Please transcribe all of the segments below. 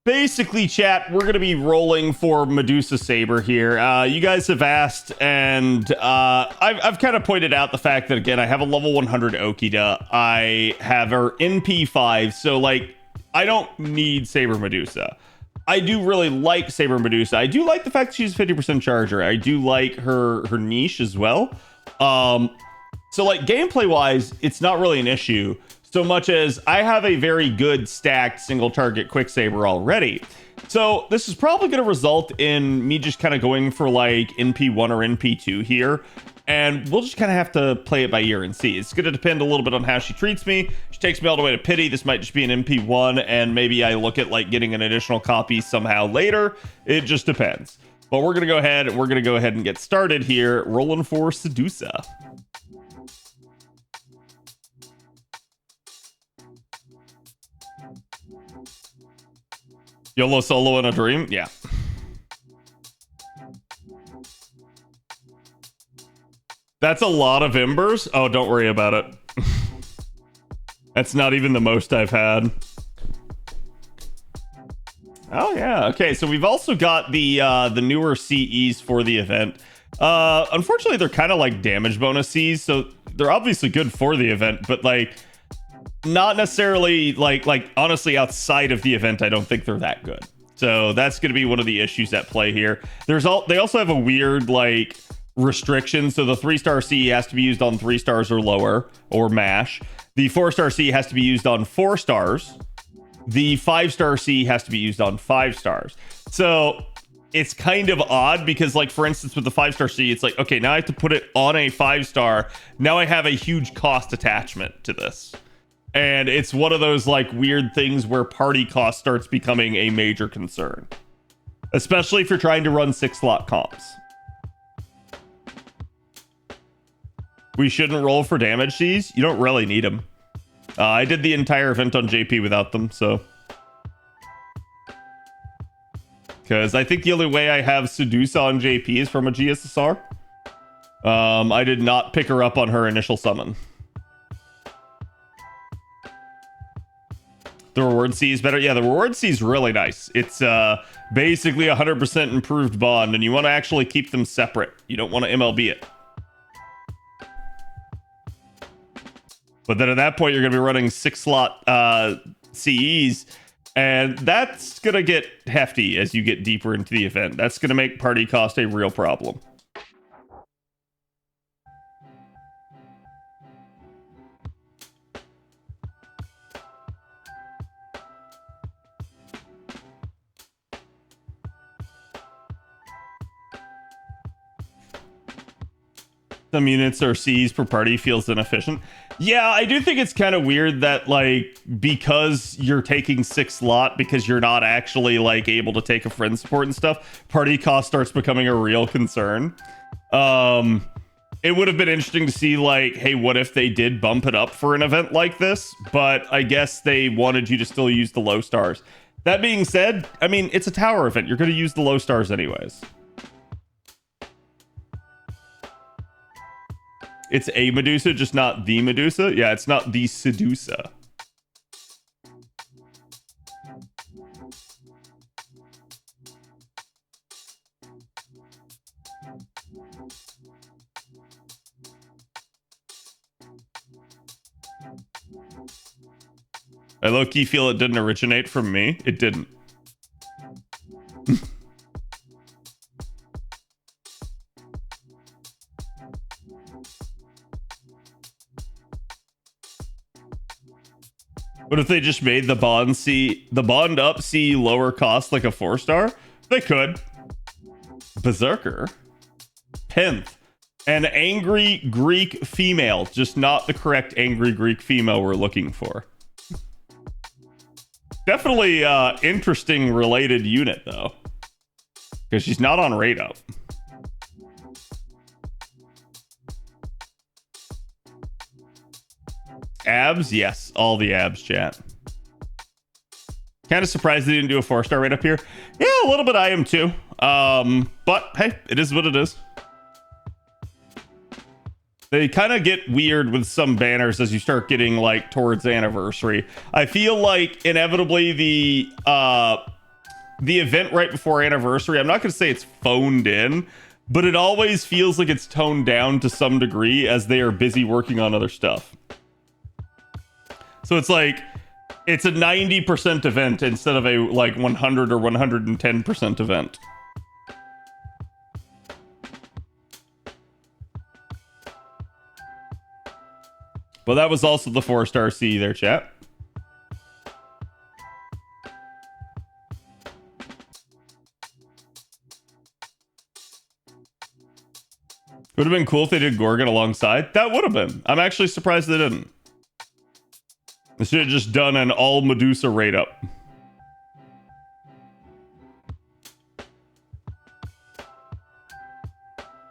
Basically, chat, we're going to be rolling for Medusa Saber here. You guys have asked, and I've kind of pointed out the fact that, again, I have a level 100 Okida. I have her NP5, so, like, I don't need Saber Medusa. I do really like Saber Medusa. I do like the fact that she's a 50% charger. I do like her niche as well. So, like, gameplay-wise, it's not really an issue, so much as I have a very good stacked single target Quicksaber already. So this is probably going to result in me just kind of going for like NP1 or NP2 here. And we'll just kind of have to play it by ear and see. It's going to depend a little bit on how she treats me. She takes me all the way to pity. This might just be an NP1, and maybe I look at like getting an additional copy somehow later. It just depends. But we're going to go ahead and get started here. Rolling for Sedusa. YOLO solo in a dream? Yeah. That's a lot of embers. Oh, don't worry about it. That's not even the most I've had. Oh, yeah. Okay, so we've also got the newer CEs for the event. Unfortunately, they're kind of like damage bonus Cs, so they're obviously good for the event, but like not necessarily like honestly outside of the event I don't think they're that good. So that's going to be one of the issues at play here. They also have a weird like restriction, so the 3-star C has to be used on 3 stars or lower, or mash. The 4-star C has to be used on 4 stars. The 5-star C has to be used on 5 stars. So it's kind of odd because, like, for instance, with the 5-star C, it's like, okay, now I have to put it on a 5-star. Now I have a huge cost attachment to this. And it's one of those like weird things where party cost starts becoming a major concern, especially if you're trying to run 6-slot comps. We shouldn't roll for damage Cs. You don't really need them. I did the entire event on JP without them, so. Because I think the only way I have Sedusa on JP is from a GSSR. I did not pick her up on her initial summon. The reward C is better. Yeah, the reward C is really nice. It's basically 100% improved bond, and you want to actually keep them separate. You don't want to MLB it. But then at that point, you're going to be running 6-slot CEs, and that's going to get hefty as you get deeper into the event. That's going to make party cost a real problem. Some units or Cs per party feels inefficient. Yeah, I do think it's kind of weird that, like, because you're taking 6-slot, because you're not actually, like, able to take a friend support and stuff, party cost starts becoming a real concern. It would have been interesting to see, like, hey, what if they did bump it up for an event like this? But I guess they wanted you to still use the low stars. That being said, I mean, it's a tower event. You're going to use the low stars anyways. It's a Medusa, just not the Medusa. Yeah, it's not the Sedusa. I low-key feel it didn't originate from me. It didn't. What if they just made the bond up C lower cost like a 4-star? They could. Berserker. Penth. An angry Greek female. Just not the correct angry Greek female we're looking for. Definitely interesting related unit though. Because she's not on rate up. Abs? Yes, all the abs, chat. Kind of surprised they didn't do a 4-star right up here. Yeah, a little bit I am too. But hey, it is what it is. They kind of get weird with some banners as you start getting like towards anniversary. I feel like inevitably the the event right before anniversary, I'm not going to say it's phoned in, but it always feels like it's toned down to some degree as they are busy working on other stuff. So it's like, it's a 90% event instead of a like 100 or 110% event. Well, that was also the 4-star C there, chat. Would have been cool if they did Gorgon alongside. That would have been. I'm actually surprised they didn't. They should have just done an all Medusa raid up.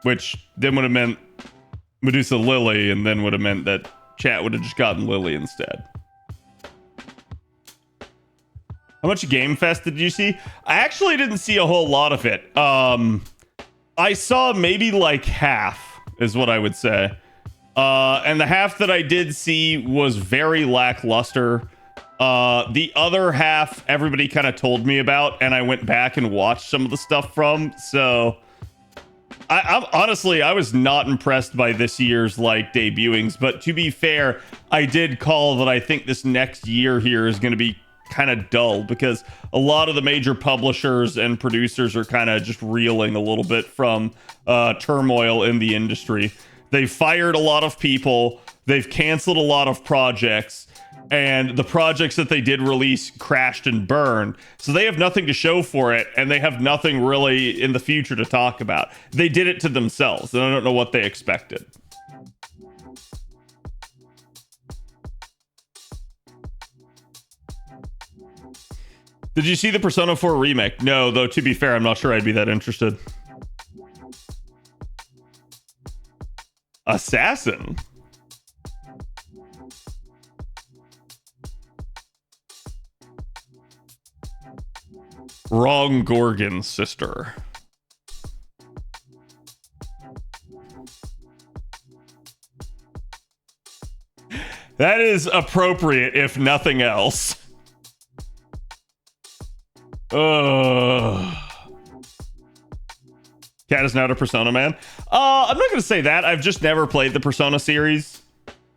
Which then would have meant Medusa Lily, and then would have meant that chat would have just gotten Lily instead. How much Game Fest did you see? I actually didn't see a whole lot of it. I saw maybe like half, is what I would say. And the half that I did see was very lackluster. The other half, everybody kind of told me about, and I went back and watched some of the stuff from. So, I'm honestly, I was not impressed by this year's like debuting's. But to be fair, I did call that I think this next year here is going to be kind of dull because a lot of the major publishers and producers are kind of just reeling a little bit from turmoil in the industry. They've fired a lot of people, they've canceled a lot of projects, and the projects that they did release crashed and burned. So they have nothing to show for it, and they have nothing really in the future to talk about. They did it to themselves, and I don't know what they expected. Did you see the Persona 4 remake? No, though, to be fair, I'm not sure I'd be that interested. Assassin? Wrong Gorgon, sister. That is appropriate, if nothing else. Cat is not a Persona man. I'm not gonna say that. I've just never played the Persona series,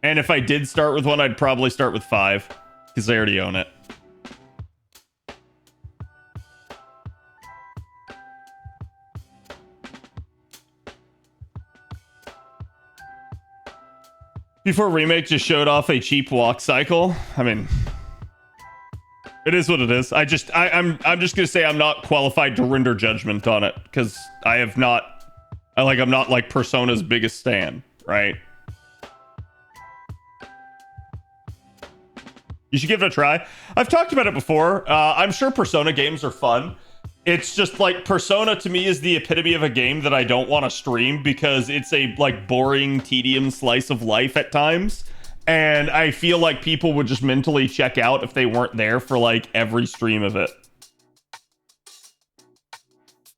and if I did start with one, I'd probably start with 5 because I already own it. Before Remake just showed off a cheap walk cycle. I mean, it is what it is. I'm just gonna say I'm not qualified to render judgment on it because I'm not like Persona's biggest stan, right? You should give it a try. I've talked about it before. I'm sure Persona games are fun. It's just like Persona to me is the epitome of a game that I don't want to stream because it's a like boring tedium slice of life at times. And I feel like people would just mentally check out if they weren't there for like every stream of it.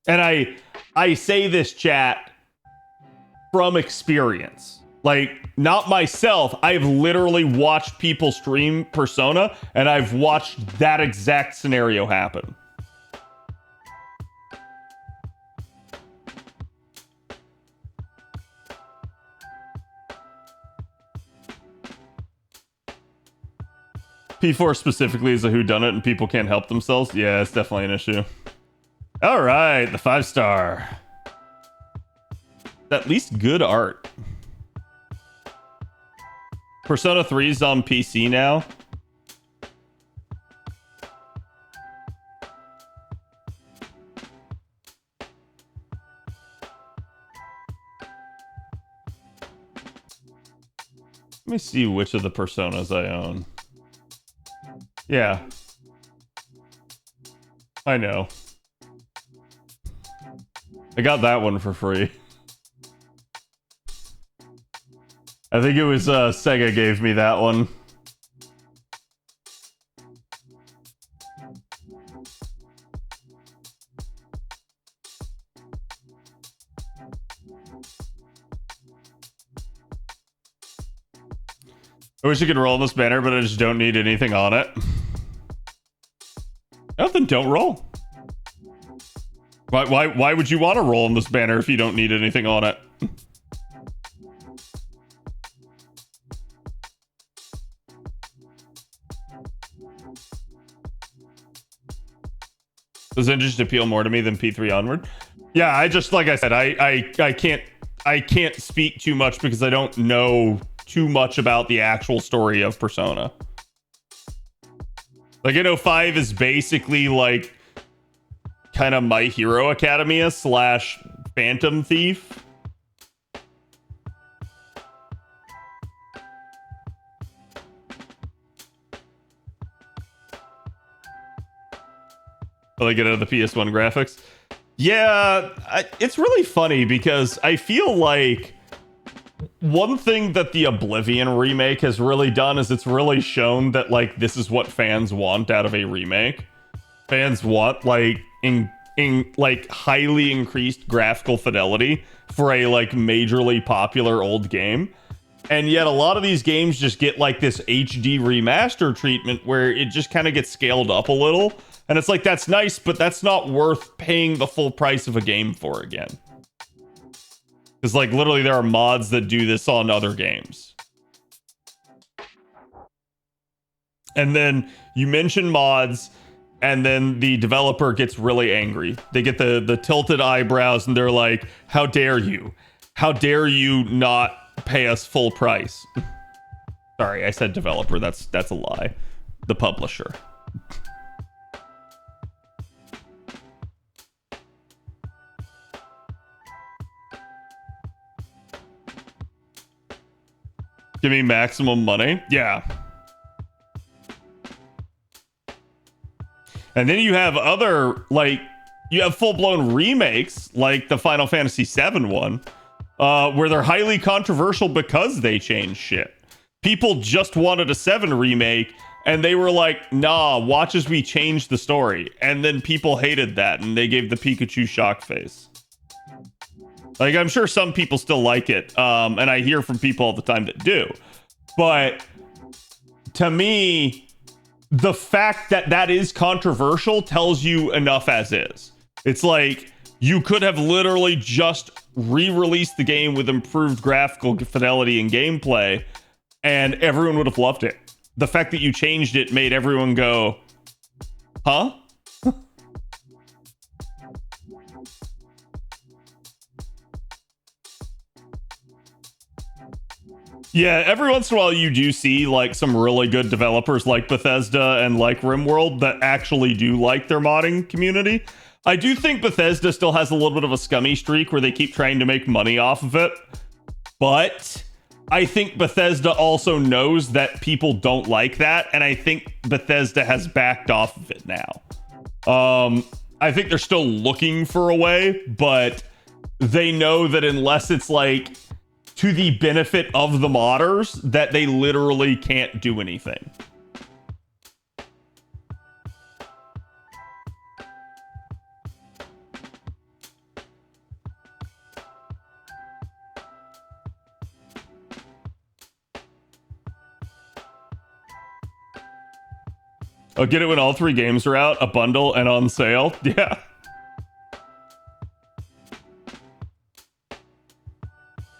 And I say this, chat, from experience. Like, not myself. I've literally watched people stream Persona, and I've watched that exact scenario happen. P4 specifically is a whodunit and people can't help themselves. Yeah, it's definitely an issue. All right, the 5-star. At least good art. Persona 3 is on PC now. Let me see which of the Personas I own. Yeah. I know. I got that one for free. I think it was Sega gave me that one. I wish I could roll this banner, but I just don't need anything on it. Oh, then don't roll. Why would you want to roll on this banner if you don't need anything on it? Does it just appeal more to me than P3 onward? Yeah, I just, like I said, I can't speak too much because I don't know too much about the actual story of Persona. Like, I know 5 is basically like kind of My Hero Academia slash Phantom Thief. Will I get out of the PS1 graphics? Yeah, it's really funny because I feel like one thing that the Oblivion remake has really done is it's really shown that, like, this is what fans want out of a remake. Fans want, like, in like highly increased graphical fidelity for a like majorly popular old game. And yet a lot of these games just get like this HD remaster treatment where it just kind of gets scaled up a little. And it's like, that's nice, but that's not worth paying the full price of a game for again. Because, like, literally there are mods that do this on other games. And then you mention mods, and then the developer gets really angry. They get the tilted eyebrows, and they're like, how dare you? How dare you not pay us full price? Sorry, I said developer. That's a lie. The publisher. Give me maximum money. Yeah. And then you have other, like, you have full-blown remakes, like the Final Fantasy VII one, where they're highly controversial because they changed shit. People just wanted a 7 remake, and they were like, nah, watch as we change the story. And then people hated that, and they gave the Pikachu shock face. Like, I'm sure some people still like it, and I hear from people all the time that do. But to me, the fact that that is controversial tells you enough as is. It's like, you could have literally just re-released the game with improved graphical fidelity and gameplay, and everyone would have loved it. The fact that you changed it made everyone go, huh? Yeah, every once in a while you do see like some really good developers like Bethesda and like RimWorld that actually do like their modding community. I do think Bethesda still has a little bit of a scummy streak where they keep trying to make money off of it. But I think Bethesda also knows that people don't like that, and I think Bethesda has backed off of it now. I think they're still looking for a way, but they know that unless it's like to the benefit of the modders, that they literally can't do anything. Oh, get it when all 3 games are out, a bundle and on sale. Yeah.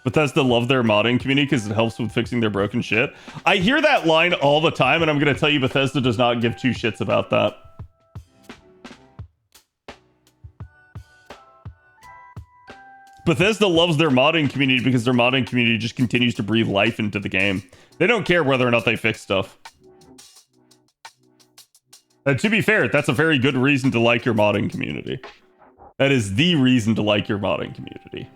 Bethesda love their modding community because it helps with fixing their broken shit. I hear that line all the time, and I'm going to tell you Bethesda does not give 2 shits about that. Bethesda loves their modding community because their modding community just continues to breathe life into the game. They don't care whether or not they fix stuff. And to be fair, that's a very good reason to like your modding community. That is the reason to like your modding community.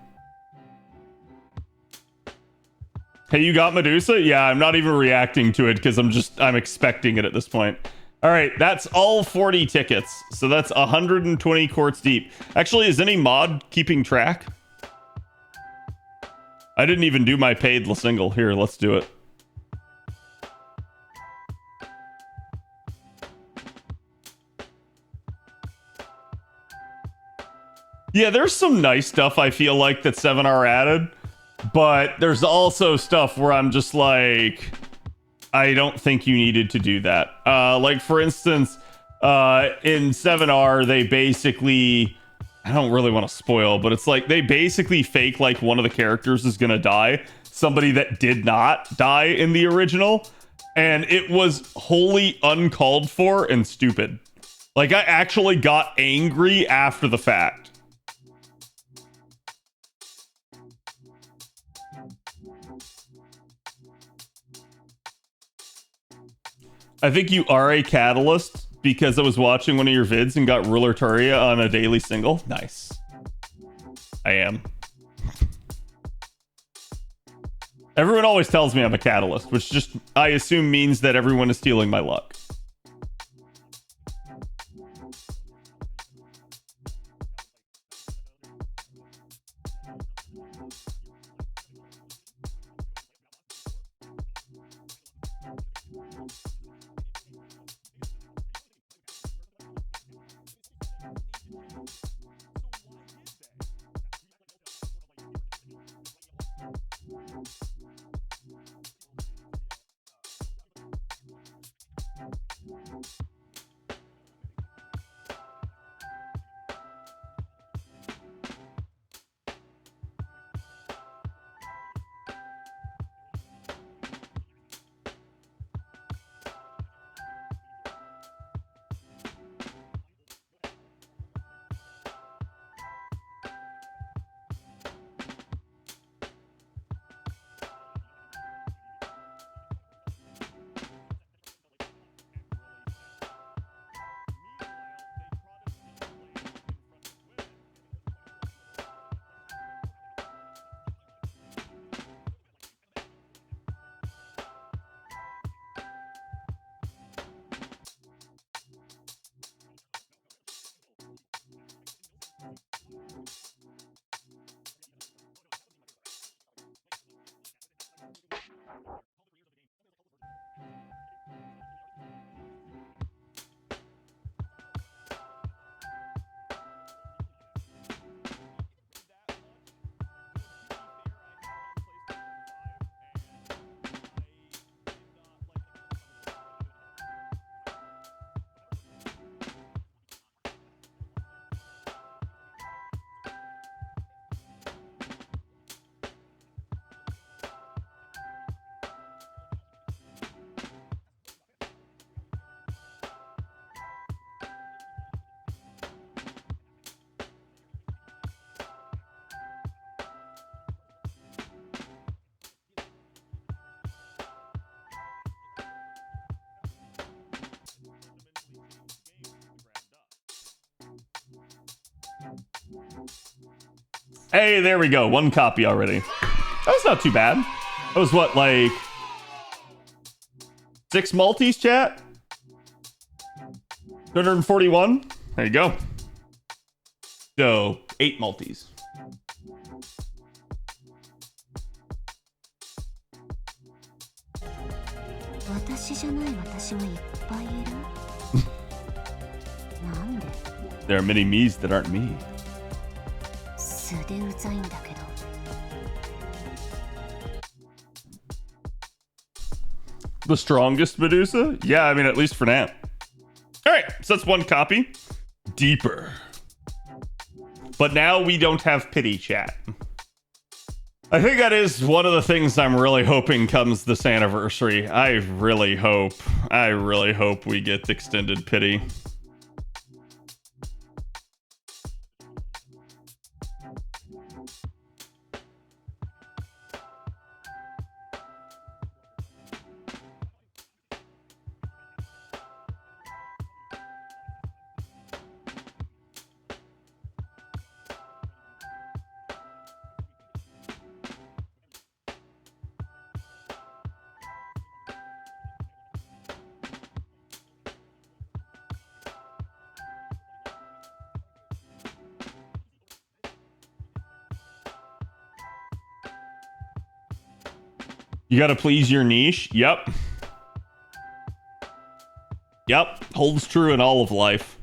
Hey, you got Medusa? Yeah, I'm not even reacting to it because I'm expecting it at this point. All right, that's all 40 tickets. So that's 120 quartz deep. Actually, is any mod keeping track? I didn't even do my paid single. Here, let's do it. Yeah, there's some nice stuff I feel like that 7R added. But there's also stuff where I'm just like, I don't think you needed to do that. Like, for instance, in 7R, they basically I don't really want to spoil, but it's like they basically fake like one of the characters is gonna die, somebody that did not die in the original, and it was wholly uncalled for and stupid. Like, I actually got angry after the fact. I think you are a catalyst because I was watching one of your vids and got Ruler Turia on a daily single. Nice. I am. Everyone always tells me I'm a catalyst, which just, I assume, means that everyone is stealing my luck. Hey, there we go. One copy already. That was not too bad. That was what, like 6 multis, chat? 241? There you go. So, 8 multis. There are many me's that aren't me. The strongest Medusa? Yeah, I mean, at least for now. Alright, so that's one copy. Deeper. But now we don't have pity, chat. I think that is one of the things I'm really hoping comes this anniversary. I really hope we get extended pity. You gotta please your niche. Yep. Yep. Holds true in all of life.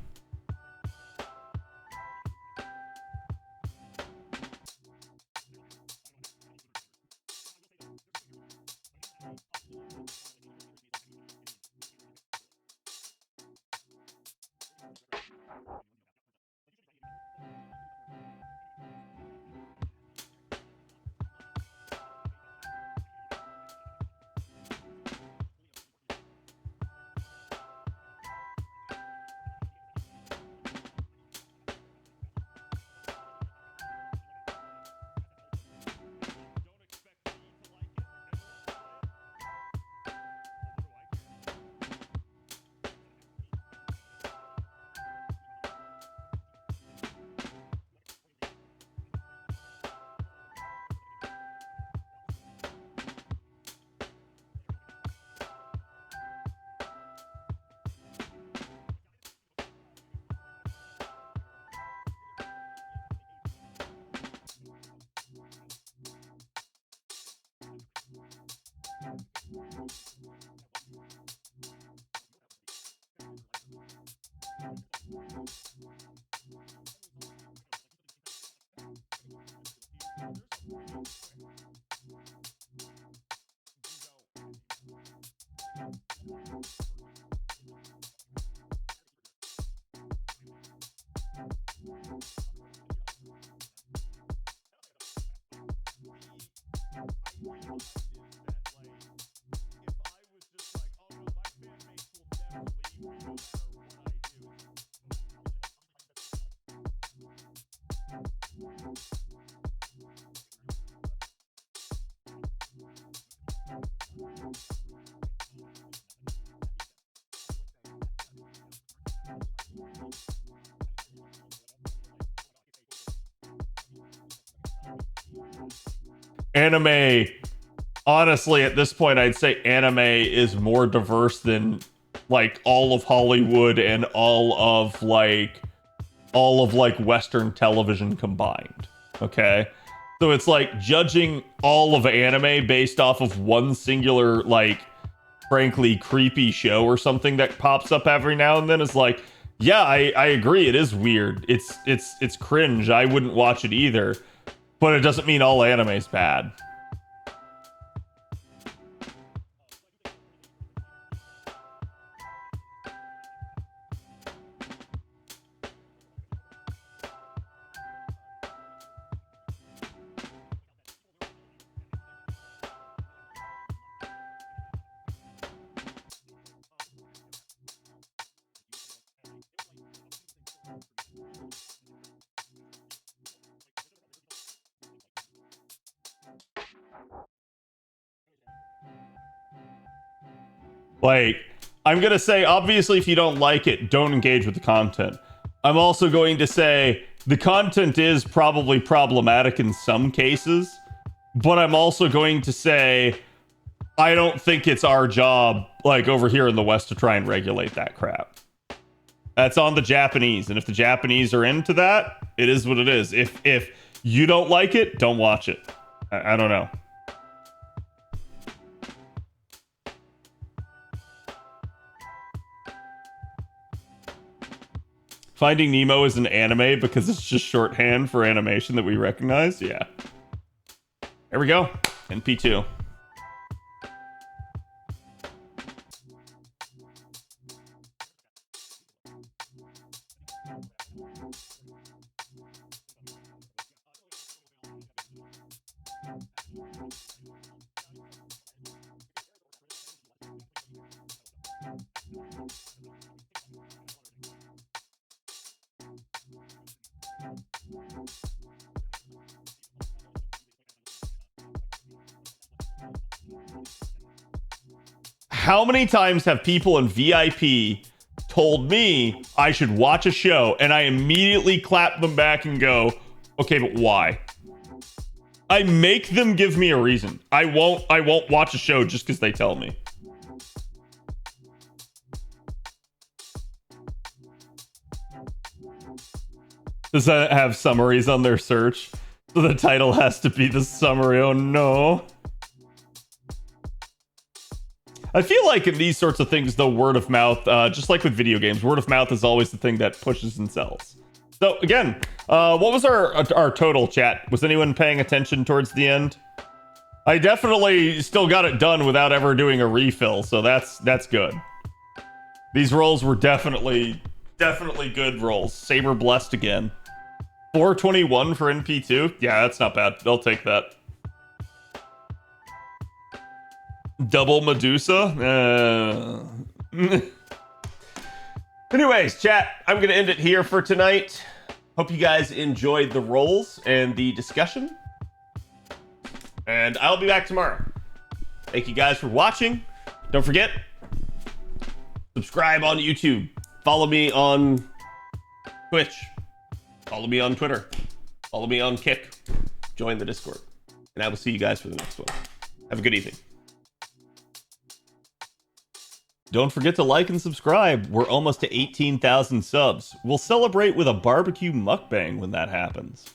Anime, honestly, at this point, I'd say anime is more diverse than like all of Hollywood and all of like Western television combined. Okay. So it's like judging all of anime based off of one singular, like, frankly, creepy show or something that pops up every now and then is like, yeah, I agree. It is weird. It's cringe. I wouldn't watch it either. But it doesn't mean all anime is bad. Like, I'm going to say, obviously, if you don't like it, don't engage with the content. I'm also going to say the content is probably problematic in some cases, but I'm also going to say I don't think it's our job, like over here in the West, to try and regulate that crap. That's on the Japanese, and if the Japanese are into that, it is what it is. If you don't like it, don't watch it. I don't know. Finding Nemo is an anime because it's just shorthand for animation that we recognize. Yeah. There we go. NP2. How many times have people in VIP told me I should watch a show and I immediately clap them back and go, okay, but why? I make them give me a reason. I won't watch a show just because they tell me. Does that have summaries on their search? So the title has to be the summary. Oh no. I feel like in these sorts of things, though, word of mouth, just like with video games, word of mouth is always the thing that pushes and sells. So again, what was our total, chat? Was anyone paying attention towards the end? I definitely still got it done without ever doing a refill, so that's good. These rolls were definitely good rolls. Saber blessed again. 421 for NP2? Yeah, that's not bad. I'll take that. Double Medusa? Anyways, chat, I'm going to end it here for tonight. Hope you guys enjoyed the rolls and the discussion. And I'll be back tomorrow. Thank you guys for watching. Don't forget, subscribe on YouTube. Follow me on Twitch. Follow me on Twitter. Follow me on Kick. Join the Discord. And I will see you guys for the next one. Have a good evening. Don't forget to like and subscribe. We're almost to 18,000 subs. We'll celebrate with a barbecue mukbang when that happens.